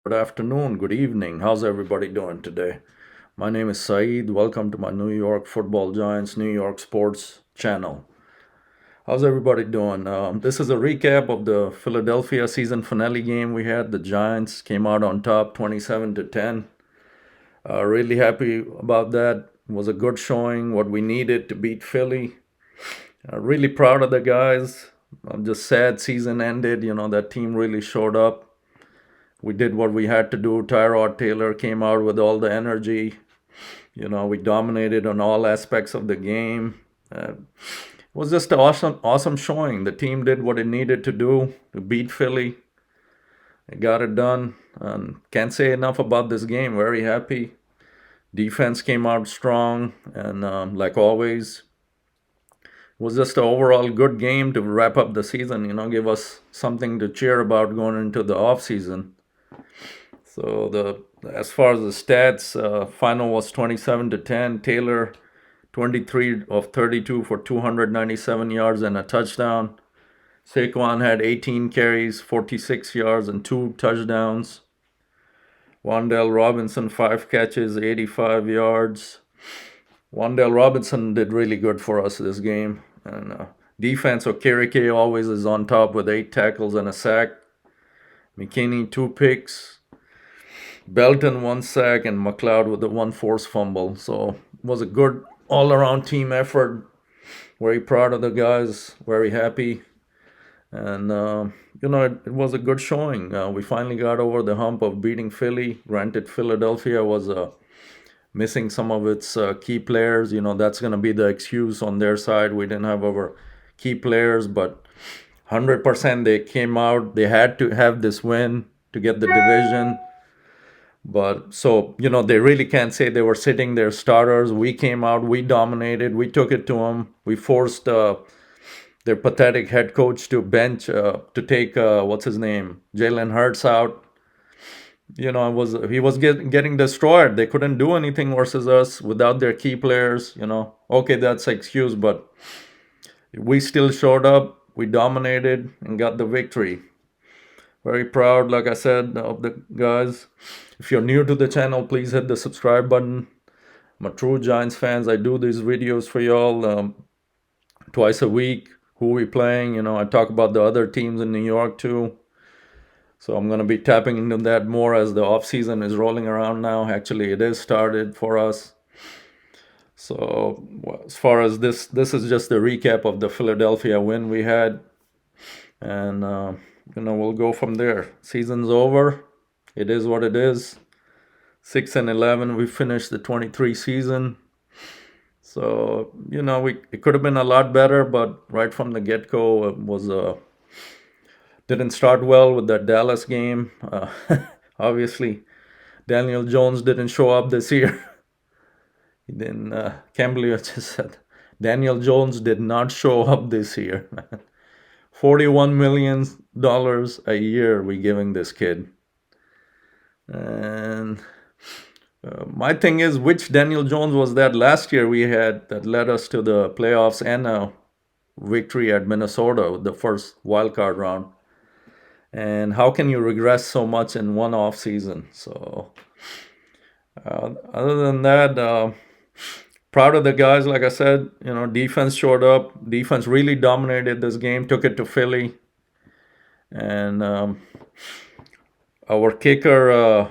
Good afternoon, good evening. How's everybody doing today? My name is Saeed. Welcome to my New York Football Giants New York Sports channel. How's everybody doing? This is a recap of the Philadelphia season finale game we had. The Giants came out on top 27 to 10. Really happy about that. It was a good showing, what we needed to beat Philly. Really proud of the guys. I'm just sad season ended. That team really showed up. We did what we had to do. Tyrod Taylor came out with all the energy. We dominated on all aspects of the game. It was just an awesome showing. The team did what it needed to do to beat Philly. It got it done. And can't say enough about this game. Very happy. Defense came out strong, and like always, it was just an overall good game to wrap up the season. Give us something to cheer about going into the off season. So as far as the stats, final was 27 to 10. Taylor 23 of 32 for 297 yards and a touchdown. Saquon had 18 carries, 46 yards and 2 touchdowns. Wan'Dale Robinson 5 catches, 85 yards. Wan'Dale Robinson did really good for us this game. And defense, Okereke always is on top with 8 tackles and a sack. McKinney 2 picks. Belton 1 sack, and McLeod with the 1 forced fumble. So it was a good all-around team effort. Very proud of the guys. Very happy. And, it was a good showing. We finally got over the hump of beating Philly. Granted, Philadelphia was missing some of its key players. That's going to be the excuse on their side. We didn't have our key players, but 100% they came out. They had to have this win to get the division. But so, they really can't say they were sitting their starters. We came out, we dominated, we took it to them. We forced their pathetic head coach to bench, to take, what's his name, Jalen Hurts out. He was getting destroyed. They couldn't do anything versus us without their key players. Okay, that's an excuse, but we still showed up. We dominated and got the victory. Very proud, like I said, of the guys. If you're new to the channel, please hit the subscribe button. I'm a true Giants fans. I do these videos for y'all twice a week. Who we playing? I talk about the other teams in New York too. So I'm going to be tapping into that more as the off season is rolling around now. Actually, it is started for us. So as far as this is just a recap of the Philadelphia win we had. And we'll go from there. Season's over. It is what it is. 6-11. We finished the 23 season. So it could have been a lot better, but right from the get-go, it was didn't start well with that Dallas game. Obviously, Daniel Jones didn't show up this year. He didn't. Can't believe I just said Daniel Jones did not show up this year. $41 million a year we giving this kid. And my thing is, which Daniel Jones was that last year we had that led us to the playoffs and a victory at Minnesota, the first wild card round? And how can you regress so much in one off season? So other than that, proud of the guys. Like I said, defense showed up. Defense really dominated this game, took it to Philly. And our kicker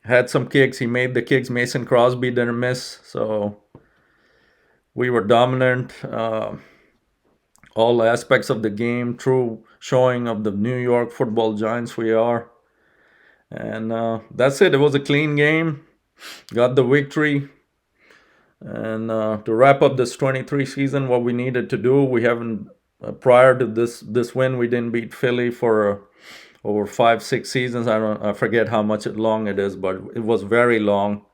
had some kicks. He made the kicks. Mason Crosby didn't miss. So we were dominant. All aspects of the game. True showing of the New York Football Giants we are. And that's it. It was a clean game. Got the victory. And to wrap up this 23 season, what we needed to do, we haven't, prior to this win, we didn't beat Philly for over 5-6 seasons. I forget how much long it is, but it was very long.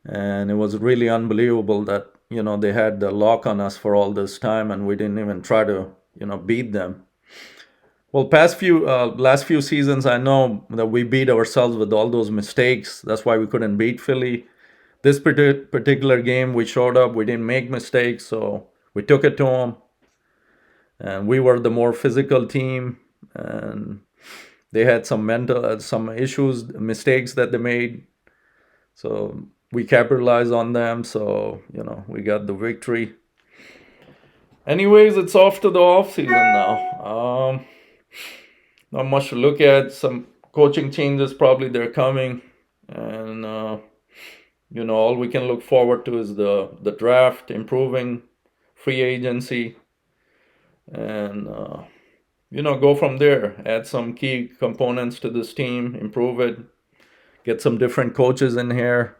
And it was really unbelievable that, they had the lock on us for all this time and we didn't even try to, beat them. Well, last few seasons, I know that we beat ourselves with all those mistakes. That's why we couldn't beat Philly. This particular game, we showed up. We didn't make mistakes, so we took it to them. And we were the more physical team. And They had some some issues, mistakes that they made. So we capitalized on them. So, we got the victory. Anyways, it's off to the off season now. Not much to look at. Some coaching changes probably they're coming, and all we can look forward to is the draft, improving free agency, and go from there. Add some key components to this team, improve it, get some different coaches in here.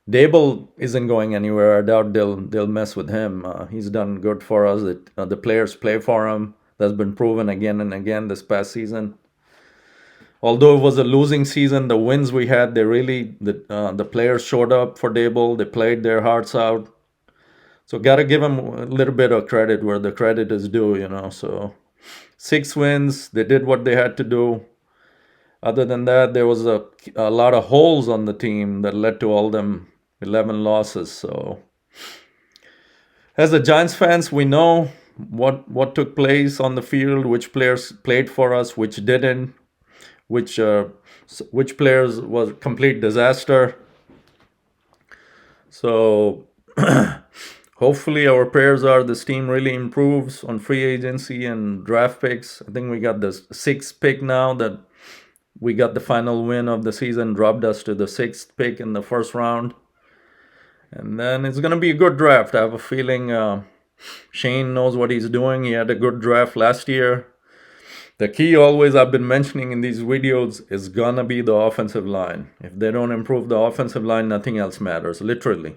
Dable isn't going anywhere. I doubt they'll mess with him. He's done good for us. The players play for him. That's been proven again and again this past season. Although it was a losing season, the wins we had, the players showed up for Dable. They played their hearts out. So gotta give them a little bit of credit where the credit is due. So 6 wins, they did what they had to do. Other than that, there was a lot of holes on the team that led to all them 11 losses. So as the Giants fans, we know what took place on the field, which players played for us, which didn't, which players was complete disaster. So hopefully our prayers are this team really improves on free agency and draft picks. I think we got the 6th pick now that we got the final win of the season, dropped us to the 6th pick in the first round. And then it's going to be a good draft. I have a feeling Shane knows what he's doing. He had a good draft last year. The key always I've been mentioning in these videos is going to be the offensive line. If they don't improve the offensive line, nothing else matters, literally.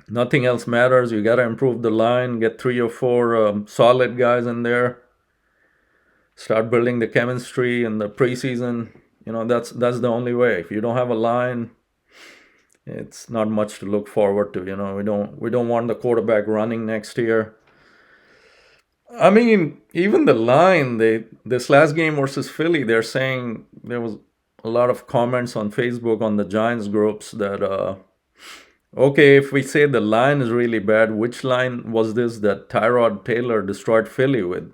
Nothing else matters. You got to improve the line, get 3 or 4 solid guys in there. Start building the chemistry in the preseason. That's the only way. If you don't have a line, it's not much to look forward to. We don't want the quarterback running next year. I mean, even the line, this last game versus Philly, they're saying there was a lot of comments on Facebook on the Giants groups that okay, if we say the line is really bad, which line was this that Tyrod Taylor destroyed Philly with?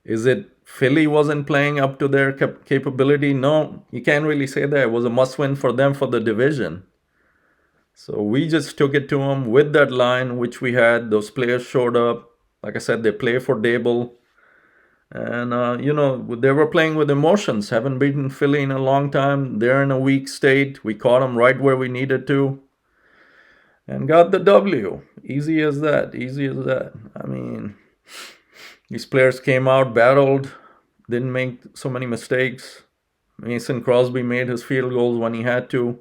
Is it Philly wasn't playing up to their capability? No, you can't really say that. It was a must-win for them for the division. So we just took it to them with that line, which we had. Those players showed up. Like I said, they play for Dable. And, they were playing with emotions. Haven't beaten Philly in a long time. They're in a weak state. We caught them right where we needed to. And got the W. Easy as that. Easy as that. I mean, these players came out, battled, didn't make so many mistakes. Mason Crosby made his field goals when he had to.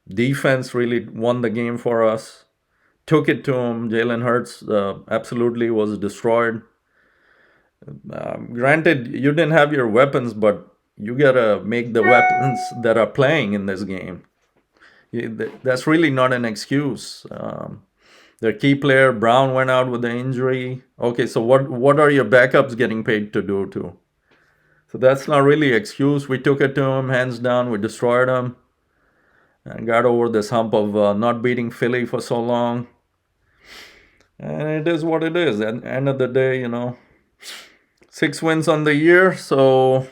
Defense really won the game for us. Took it to him. Jalen Hurts absolutely was destroyed. Granted, you didn't have your weapons, but you gotta make the weapons that are playing in this game. That's really not an excuse. Their key player Brown went out with an injury. Okay, so what are your backups getting paid to do too? So that's not really an excuse. We took it to him, hands down. We destroyed him and got over this hump of not beating Philly for so long. And it is what it is. At the end of the day, 6 wins on the year. So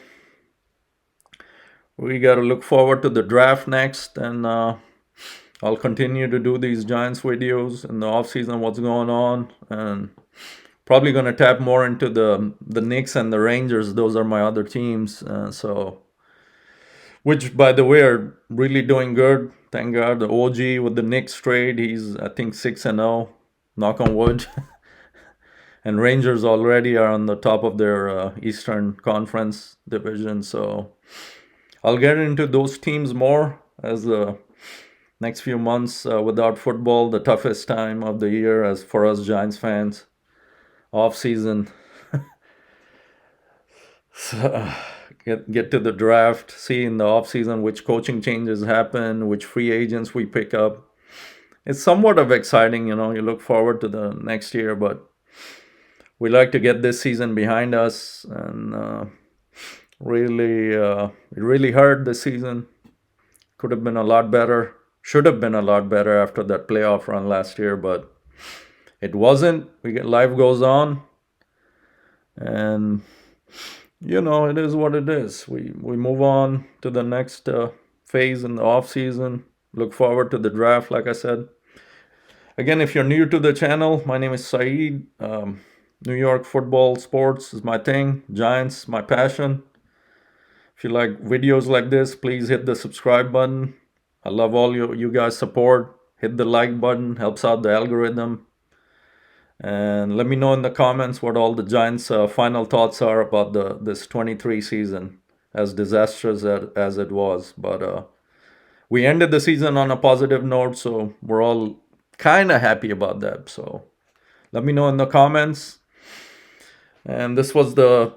we got to look forward to the draft next. And I'll continue to do these Giants videos in the offseason, what's going on. And probably going to tap more into the Knicks and the Rangers. Those are my other teams. Which, by the way, are really doing good. Thank God. The OG with the Knicks trade, he's, I think, 6-0. Knock on wood. And Rangers already are on the top of their Eastern Conference division. So I'll get into those teams more as the next few months without football, the toughest time of the year as for us Giants fans. Off season. So, get to the draft, see in the off season which coaching changes happen, which free agents we pick up. It's somewhat of exciting, you look forward to the next year, but we like to get this season behind us. And it really hurt this season. Could have been a lot better. Should have been a lot better after that playoff run last year, but it wasn't. Life goes on. And it is what it is. We move on to the next phase in the off season. Look forward to the draft, like I said. Again, if you're new to the channel, my name is Saeed. New York football sports is my thing. Giants, my passion. If you like videos like this, please hit the subscribe button. I love all you guys' support. Hit the like button, helps out the algorithm. And let me know in the comments what all the Giants' final thoughts are about this 23 season, as disastrous as it was. But we ended the season on a positive note, so we're all kind of happy about that. So let me know in the comments. And this was the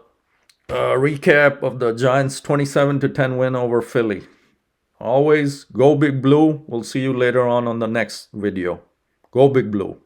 recap of the Giants' 27-10 win over Philly. Always go Big Blue. We'll see you later on the next video. Go Big Blue.